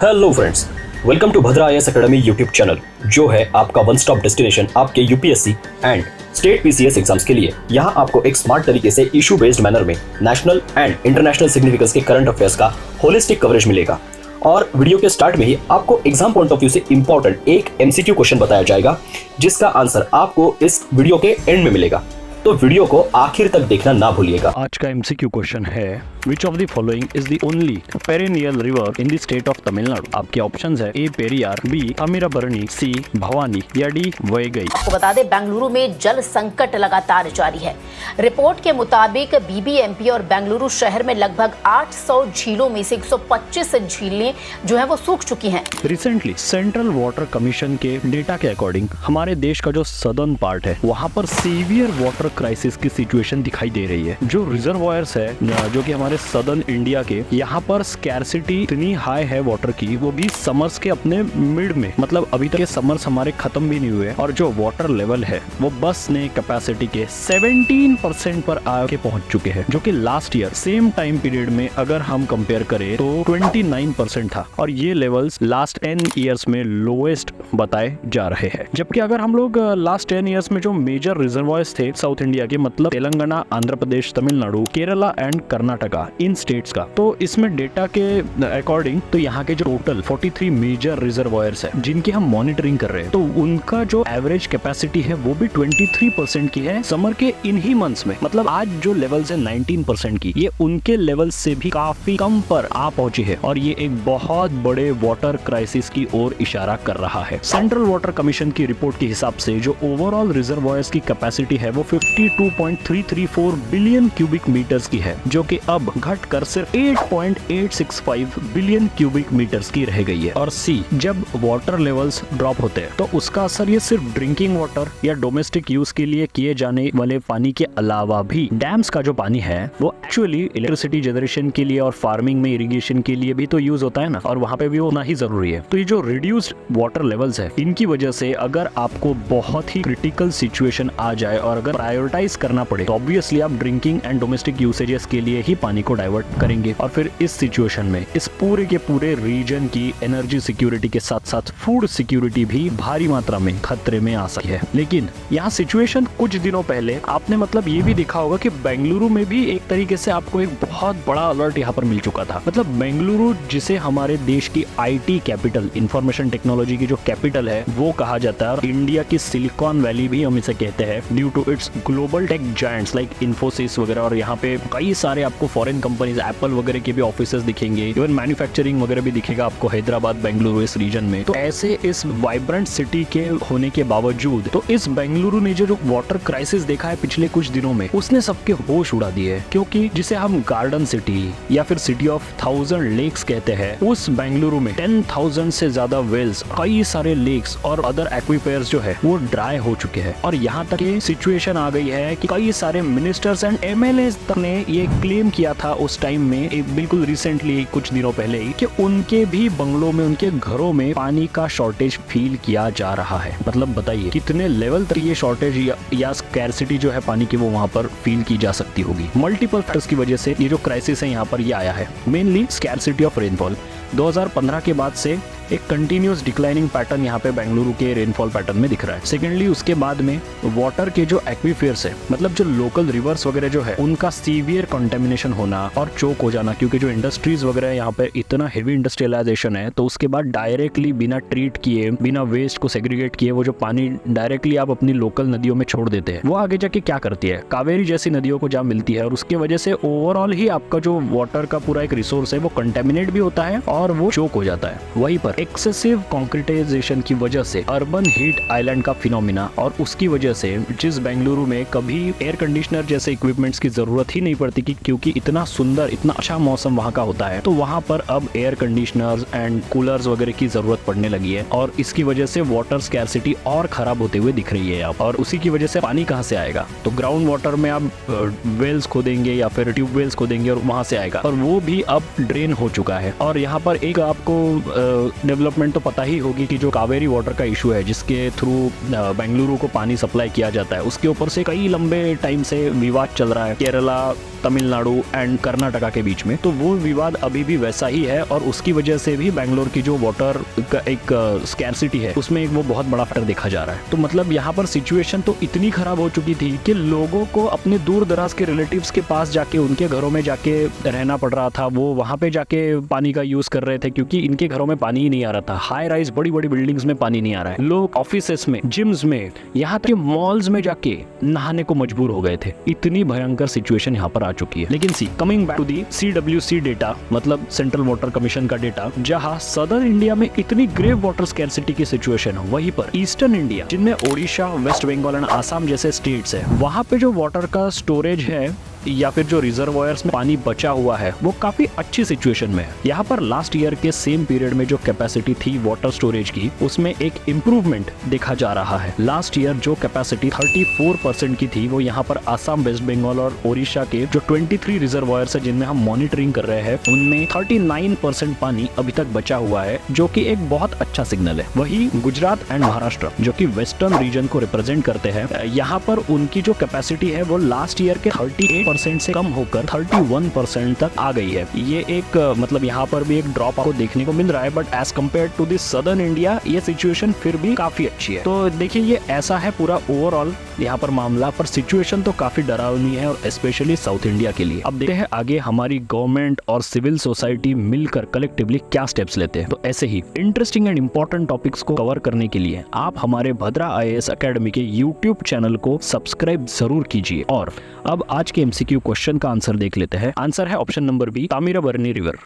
Hello friends, welcome to Bhadra IAS academy YouTube channel, जो है आपका वन स्टॉप डेस्टिनेशन आपके UPSC and state PCS exams के लिए। यहाँ आपको एक स्मार्ट तरीके से इशू बेस्ड मैनर में नेशनल एंड इंटरनेशनल सिग्निफिकेंस के करंट अफेयर्स का होलिस्टिक कवरेज मिलेगा। और वीडियो के स्टार्ट में ही आपको एग्जाम पॉइंट ऑफ व्यू से इंपॉर्टेंट एक एमसीक्यू क्वेश्चन बताया जाएगा, जिसका आंसर आपको इस वीडियो के एंड में मिलेगा। तो वीडियो को आखिर तक देखना ना भूलिएगा। आज का एमसीक्यू क्वेश्चन है, which of the following is the only perennial river in the state of Tamil Nadu. आपके ऑप्शंस है ए पेरियार, बी तामिराबरनी, सी भवानी या डी वैगई। आपको बता दें, बेंगलुरु में जल संकट लगातार जारी है। रिपोर्ट के मुताबिक बीबीएमपी और बेंगलुरु शहर में लगभग 800 झीलों में से 125 झीलें जो है वो सूख चुकी हैं। रिसेंटली सेंट्रल वाटर कमीशन के डेटा के अकॉर्डिंग हमारे देश का जो सदर्न पार्ट है, वहाँ पर सीवियर वाटर क्राइसिस की सिचुएशन दिखाई दे रही है। जो रिजर्वायर्स है जो कि हमारे सदर्न इंडिया के, यहाँ पर स्कैरसिटी इतनी हाई है वाटर की, वो भी समर्स के अपने मिड में, मतलब अभी तक के समर्स हमारे खत्म भी नहीं हुए, और जो वाटर लेवल है वो बस ने कैपेसिटी के 17% पर आके पहुंच चुके हैं, जो कि last year same time period में अगर हम कंपेयर करें तो 29% था। और ये लेवल्स लास्ट 10 ईयर्स में लोएस्ट बताए जा रहे हैं। जबकि अगर हम लोग लास्ट 10 ईयर्स में जो मेजर रिजर्वायर्स थे साउथ इंडिया के, मतलब तेलंगाना, आंध्र प्रदेश, तमिलनाडु, केरला एंड कर्नाटका, इन स्टेट्स का, तो इसमें डेटा के अकॉर्डिंग तो यहाँ के जो टोटल 43 मेजर रिजर्वायर्स है जिनकी हम मॉनिटरिंग कर रहे हैं, तो उनका जो एवरेज कैपेसिटी है वो भी 23% की है समर के इन्हीं मंथ्स में। मतलब आज जो लेवल्स है 19% की, ये उनके लेवल से भी काफी कम पर आ पहुंची है, और ये एक बहुत बड़े वाटर क्राइसिस की ओर इशारा कर रहा है। सेंट्रल वाटर कमीशन की रिपोर्ट के हिसाब से जो ओवरऑल रिजर्वायर्स की कैपेसिटी है वो 52.334 बिलियन क्यूबिक मीटर्स की है, जो कि अब घटकर सिर्फ 8.865 बिलियन क्यूबिक मीटर्स की रह गई है। और सी, जब वाटर लेवल्स ड्रॉप होते हैं तो उसका असर ये सिर्फ ड्रिंकिंग वाटर या डोमेस्टिक यूज के लिए किए जाने वाले पानी के अलावा भी डैम्स का जो पानी है वो एक्चुअली इलेक्ट्रिसिटी जनरेशन के लिए और फार्मिंग में इरिगेशन के लिए भी तो यूज होता है ना, और वहाँ पे भी होना ही जरूरी है। तो ये जो रिड्यूस्ड वाटर लेवल्स है, इनकी वजह से अगर आपको बहुत ही क्रिटिकल सिचुएशन आ जाए और अगर प्रायोरिटाइज करना पड़े तो ऑब्वियसली आप ड्रिंकिंग एंड डोमेस्टिक यूसेजेस के लिए ही पानी को डाइवर्ट करेंगे। और फिर इस सिचुएशन में इस पूरे के पूरे रीजन की एनर्जी सिक्योरिटी के साथ साथ फूड सिक्योरिटी भी भारी मात्रा में खतरे में आ सकती है। लेकिन यहाँ सिचुएशन कुछ दिनों पहले आपने मतलब ये भी देखा होगा कि बेंगलुरु में भी एक तरीके से आपको एक बहुत बड़ा अलर्ट यहाँ पर मिल चुका था। मतलब बेंगलुरु, जिसे हमारे देश की आईटी कैपिटल, इंफॉर्मेशन टेक्नोलॉजी की जो कैपिटल है वो कहा जाता है, और इंडिया की सिलिकॉन वैली भी हम इसे कहते हैं, due to its global tech giants like Infosys वगैरह। और यहाँ पे कई सारे आपको फॉरेन कंपनीज, एप्पल वगैरह के भी ऑफिसेस दिखेंगे, इवन मैन्युफैक्चरिंग वगैरह भी दिखेगा आपको हैदराबाद, बेंगलुरु इस रीजन में। तो ऐसे इस वाइब्रेंट सिटी के होने के बावजूद तो इस बेंगलुरु ने जो वाटर क्राइसिस देखा है पिछले कुछ दिनों में, उसने सबके होश उड़ा दिए। क्योंकि जिसे हम गार्डन सिटी या फिर सिटी ऑफ 1000 लेक्स कहते हैं, उस बेंगलुरु में 10,000 से ज्यादा वेल्स, कई सारे लेक्स और अदर एक्वीफायर्स जो है वो ड्राई हो चुके हैं। और यहाँ तक ये सिचुएशन आ गई है कि कई सारे मिनिस्टर्स एंड एमएलए ने ये क्लेम किया था उस टाइम में, बिल्कुल रिसेंटली कुछ दिनों पहले ही, कि उनके भी बंगलों में, उनके घरों में पानी का शॉर्टेज फील किया जा रहा है। मतलब बताइए कितने लेवल तक ये शॉर्टेज या स्कैरसिटी जो है पानी की वो वहाँ पर फील की जा सकती होगी। मल्टीपल फैक्टर्स की वजह से ये जो क्राइसिस है यहाँ पर ये आया है। मेनली स्कैरसिटी ऑफ रेनफॉल 2015 के बाद से एक कंटिन्यूस डिक्लाइनिंग पैटर्न यहाँ पे बेंगलुरु के रेनफॉल पैटर्न में दिख रहा है। सेकेंडली उसके बाद में वाटर के जो एक्वीफेयर्स है, मतलब जो लोकल रिवर्स वगैरह जो है, उनका सीवियर कंटेमिनेशन होना और चोक हो जाना, क्योंकि जो इंडस्ट्रीज वगैरह यहाँ पे इतना हेवी इंडस्ट्रियलाइजेशन है, तो उसके बाद डायरेक्टली बिना ट्रीट किए, बिना वेस्ट को सेग्रीगेट किए, वो जो पानी डायरेक्टली आप अपनी लोकल नदियों में छोड़ देते हैं, वो आगे जाके क्या करती है, कावेरी जैसी नदियों को जहाँ मिलती है, और उसकी वजह से ओवरऑल ही आपका जो वाटर का पूरा एक रिसोर्स है वो कंटेमिनेट भी होता है और वो चोक हो जाता है। वहीं पर एक्सेसिव कॉन्क्रीटाइजेशन की वजह से अर्बन हीट आइलैंड का फिनोमिना, और उसकी वजह से जिस बेंगलुरु में कभी एयर कंडीशनर जैसे इक्विपमेंट्स की जरूरत ही नहीं पड़ती क्योंकि इतना सुंदर, इतना अच्छा मौसम वहाँ का होता है, तो वहाँ पर अब एयर कंडीशनर्स एंड कूलर्स वगैरह की जरूरत पड़ने लगी है, और इसकी वजह से वाटर स्कैरसिटी और खराब होते हुए दिख रही है अब। और उसी की वजह से पानी कहाँ से आएगा, तो ग्राउंड वाटर में आप वेल्स खोदेंगे या फिर ट्यूब वेल्स खोदेंगे और वहां से आएगा, और वो भी अब ड्रेन हो चुका है। और यहाँ पर एक आपको डेवलपमेंट तो पता ही होगी कि जो कावेरी वाटर का इशू है, जिसके थ्रू बेंगलुरु को पानी सप्लाई किया जाता है, उसके ऊपर से कई लंबे टाइम से विवाद चल रहा है। केरला तमिलनाडु एंड कर्नाटका के बीच में, तो वो विवाद अभी भी वैसा ही है और उसकी वजह से भी बैंगलोर की जो वाटर का एक स्कैरसिटी है उसमें एक वो बहुत बड़ा फैक्टर देखा जा रहा है। तो मतलब यहाँ पर सिचुएशन तो इतनी खराब हो चुकी थी कि लोगों को अपने दूर दराज के रिलेटिव्स के पास जाके उनके घरों में जाके रहना पड़ रहा था। वो वहाँ पे जाके पानी का यूज कर रहे थे क्योंकि इनके घरों में पानी ही नहीं आ रहा था। हाई राइज बड़ी बड़ी बिल्डिंग्स में पानी नहीं आ रहा है। लोग ऑफिसेस में, जिम्स में, यहाँ तक मॉल्स में जाके नहाने को मजबूर हो गए थे। इतनी भयंकर सिचुएशन यहाँ पर आ चुकी है। लेकिन see coming back to the CWC data, मतलब सेंट्रल वाटर कमीशन का डेटा, जहाँ सदर्न इंडिया में इतनी ग्रेव वाटर स्कैरसिटी की सिचुएशन है, वहीं पर ईस्टर्न इंडिया जिनमें ओडिशा, वेस्ट बंगाल एंड आसाम जैसे स्टेट्स है, वहाँ पे जो वाटर का स्टोरेज है या फिर जो रिजर्वॉयर्स में पानी बचा हुआ है वो काफी अच्छी सिचुएशन में है। यहाँ पर लास्ट ईयर के सेम पीरियड में जो कैपेसिटी थी वाटर स्टोरेज की, उसमें एक इम्प्रूवमेंट देखा जा रहा है। लास्ट ईयर जो कैपेसिटी 34% की थी, वो यहाँ पर आसाम, वेस्ट बंगाल और ओडिशा के जो 23 रिजर्वॉयर्स है जिनमें हम मॉनिटरिंग कर रहे हैं, उनमें 39% पानी अभी तक बचा हुआ है, जो कि एक बहुत अच्छा सिग्नल है। वही गुजरात एंड महाराष्ट्र जो कि वेस्टर्न रीजन को रिप्रेजेंट करते हैं, यहाँ पर उनकी जो कैपेसिटी है वो लास्ट ईयर के 38% से कम होकर 31% तक आ गई है। ये एक मतलब यहाँ पर भी एक ड्रॉप आपको देखने को मिल रहा है, but as compare to the southern India ये सिचुएशन फिर भी काफी अच्छी है। तो देखिए ये ऐसा है पूरा ओवरऑल यहाँ पर मामला, पर सिचुएशन तो काफी डरावनी है और स्पेशली साउथ इंडिया के लिए। अब देखते हैं आगे हमारी गवर्नमेंट और सिविल सोसाइटी मिलकर कलेक्टिवली क्या स्टेप्स लेते हैं। तो ऐसे ही इंटरेस्टिंग एंड इंपॉर्टेंट टॉपिक्स को कवर करने के लिए आप हमारे भद्रा IAS अकेडमी के YouTube चैनल को सब्सक्राइब जरूर कीजिए। और अब आज के MCQ क्वेश्चन का आंसर देख लेते हैं। आंसर है ऑप्शन नंबर बी, तामिराबरनी रिवर।